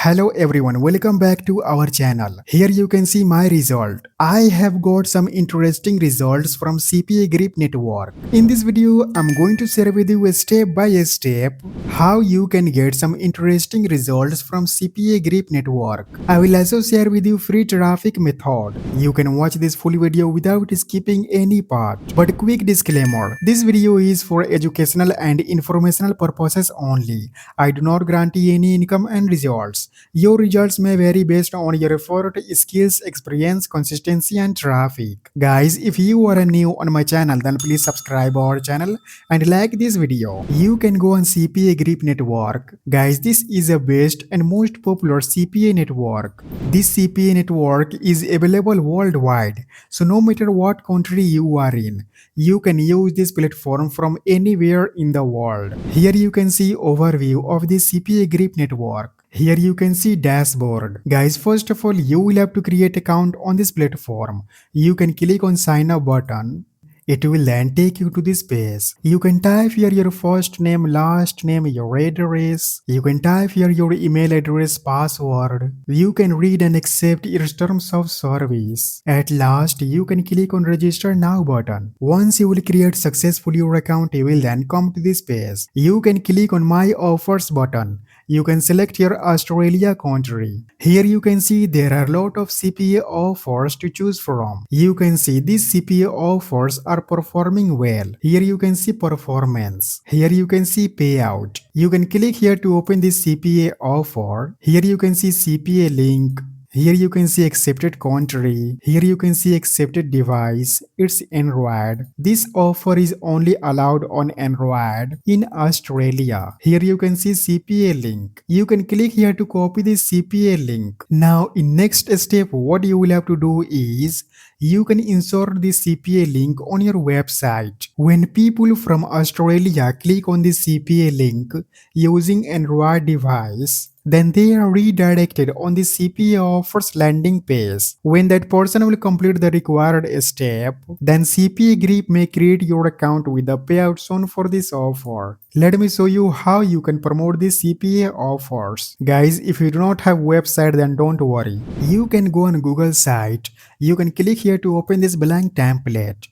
Hello everyone, welcome back to our channel. Here you can see my result. I have got some interesting results from CPA Grip Network. In this video, I'm going to share with you a step by step how you can get some interesting results from CPA Grip Network. I will also share with you free traffic method. You can watch this full video without skipping any part. But quick disclaimer, this video is for educational and informational purposes only. I do not guarantee any income and results. Your results may vary based on your effort, skills, experience, consistency, and traffic. Guys, if you are new on my channel, then please subscribe our channel and like this video. You can go on CPA Grip Network. Guys, this is the best and most popular CPA network. This CPA network is available worldwide. So no matter what country you are in, you can use this platform from anywhere in the world. Here you can see overview of the CPA Grip Network. Here you can see dashboard. Guys, first of all, you will have to create account on this platform. You can click on sign up button. It will then take you to this page. You can type here your first name, last name, your address. You can type here your email address, password. You can read and accept your terms of service. At last, you can click on register now button. Once you will create successfully your account, you will then come to this page. You can click on my offers button. You can select your Australia country. Here you can see there are a lot of CPA offers to choose from. You can see these CPA offers are performing well. Here you can see performance. Here you can see payout. You can click here to open this CPA offer. Here you can see CPA link. Here you can see accepted country. Here you can see accepted device. It's Android. This offer is only allowed on Android in Australia. Here you can see CPA link. You can click here to copy this CPA link. Now in next step, what you will have to do is you can insert this CPA link on your website. When people from Australia click on this CPA link using Android device, then they are redirected on the CPA offers landing page. When that person will complete the required step, then CPA Grip may create your account with the payout shown for this offer. Let me show you how you can promote these CPA offers. Guys, if you do not have website, then don't worry. You can go on Google site. You can click here to open this blank template.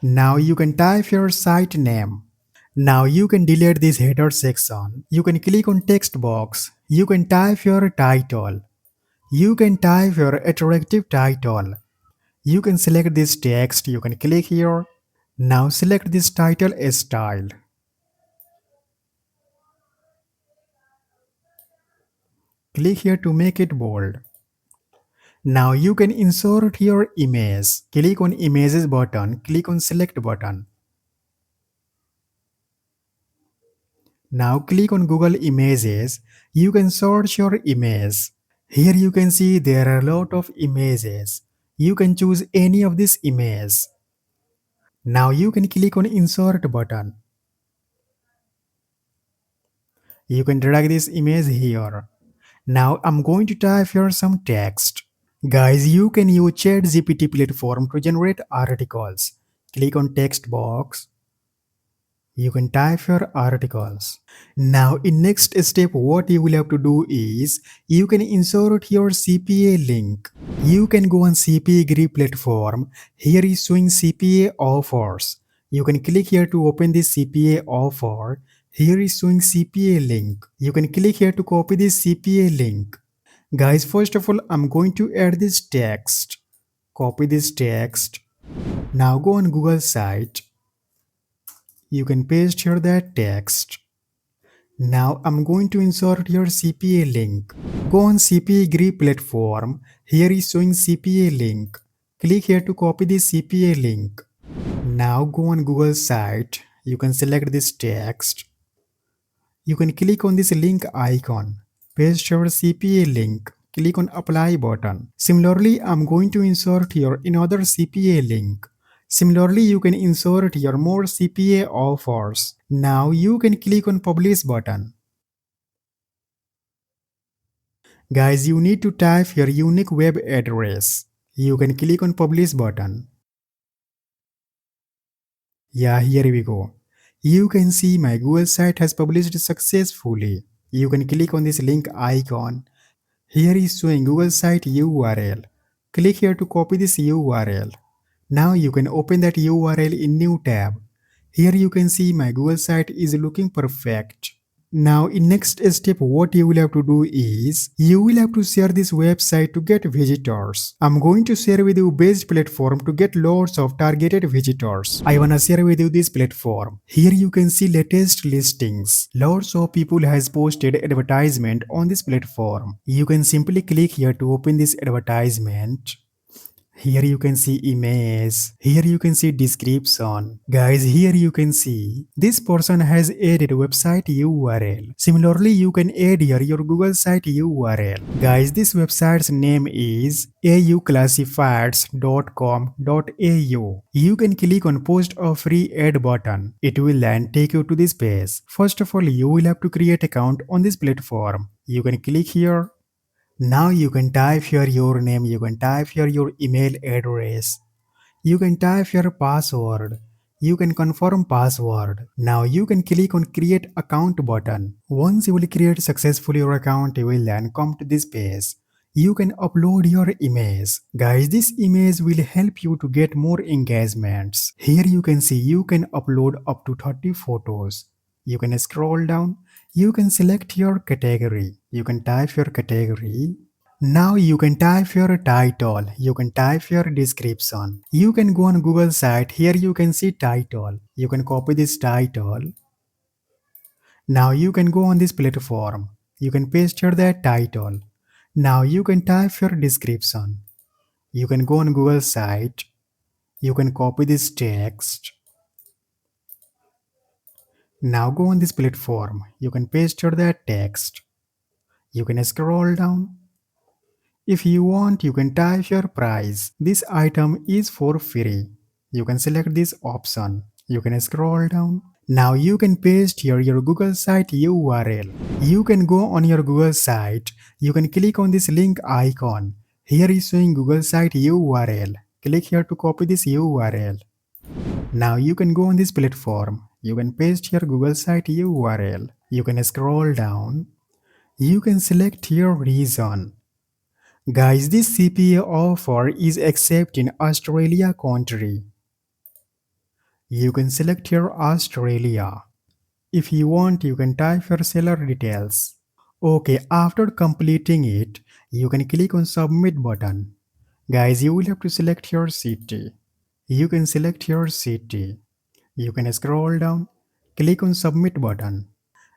Now you can type your site name. Now you can delete this header section. You can click on text box. You can type your title. You can type your attractive title. You can select this text. You can click here. Now select this title style. Click here to make it bold. Now you can insert your image. Click on images button. Click on select button. Now click on Google Images. You can search your image. Here you can see there are a lot of images. You can choose any of this image. Now you can click on insert button. You can drag this image here. Now I'm going to type here some text. Guys, you can use ChatGPT platform to generate articles. Click on text box. You can type your articles. Now in next step, what you will have to do is you can insert your CPA link. You can go on CPA Grip platform. Here is showing CPA offers. You can click here to open this CPA offer. Here is showing CPA link. You can click here to copy this CPA link. Guys, first of all, I'm going to add this text. Copy this text. Now go on Google site. You can paste here that text. Now I'm going to insert your CPA link. Go on CPA Grip platform. Here is showing CPA link. Click here to copy the CPA link. Now go on Google site. You can select this text. You can click on this link icon. Paste your CPA link. Click on apply button. Similarly, I'm going to insert here another CPA link. Similarly, you can insert your more CPA offers. Now you can click on publish button. Guys, you need to type your unique web address. You can click on publish button. Yeah, here we go. You can see my Google site has published successfully. You can click on this link icon. Here is showing Google site URL. Click here to copy this URL. Now you can open that URL in new tab. Here you can see my Google site is looking perfect. Now in next step what you will have to do is you will have to share this website to get visitors. I'm going to share with you best platform to get lots of targeted visitors. I wanna share with you this platform. Here you can see latest listings. Lots of people has posted advertisement on this platform. You can simply click here to open this advertisement. Here you can see image. Here you can see description. Guys, here you can see this person has added website URL. Similarly, you can add here your Google site URL. Guys, this website's name is auclassifieds.com.au. You can click on post a free ad button. It will then take you to this page. First of all, you will have to create account on this platform. You can click here. Now you can type here your name, you can type here your email address, you can type your password, you can confirm password. Now you can click on create account button. Once you will create successfully your account, you will then come to this page. You can upload your image. Guys, this image will help you to get more engagements. Here you can see you can upload up to 30 photos. You can scroll down. You can select your category. You can type your category. Now you can type your title. You can type your description. You can go on Google site. Here you can see title. You can copy this title. Now you can go on this platform. You can paste here that title. Now you can type your description. You can go on Google site. You can copy this text. Now go on this platform. You can paste here that text. You can scroll down. If you want, you can type your price. This item is for free. You can select this option. You can scroll down. Now you can paste here your Google site URL. You can go on your Google site. You can click on this link icon. Here is showing Google site URL. Click here to copy this URL. Now you can go on this platform. You can paste your Google site URL. You can scroll down. You can select your region. Guys, this CPA offer is accepted in Australia country. You can select your Australia. If you want, you can type your seller details. Okay, after completing it, you can click on submit button. Guys, you will have to select your city. You can select your city. You can scroll down, click on submit button.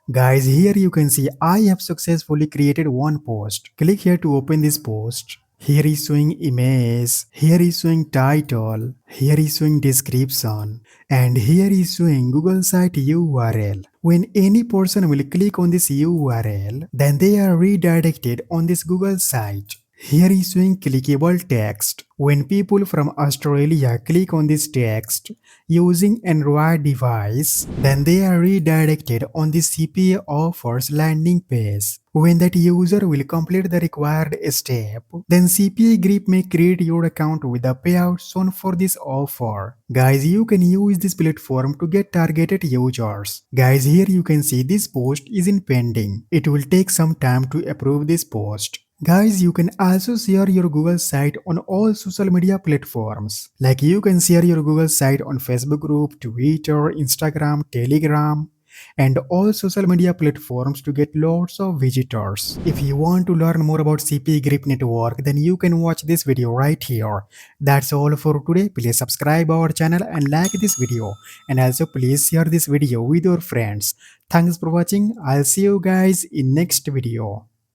Guys, here you can see I have successfully created one post. Click here to open this post. Here is showing image, here is showing title, here is showing description, and here is showing Google site URL. When any person will click on this URL, then they are redirected on this Google site. Here is showing clickable text. When people from Australia click on this text using Android device, then they are redirected on the CPA offers landing page. When that user will complete the required step, then CPA Grip may create your account with the payout shown for this offer. Guys, you can use this platform to get targeted users. Guys, here you can see this post is in pending. It will take some time to approve this post. Guys, you can also share your Google site on all social media platforms. Like you can share your Google site on Facebook group, Twitter, Instagram, Telegram, and all social media platforms to get lots of visitors. If you want to learn more about CPA Grip Network, then you can watch this video right here. That's all for today. Please subscribe our channel and like this video. And also please share this video with your friends. Thanks for watching. I'll see you guys in next video.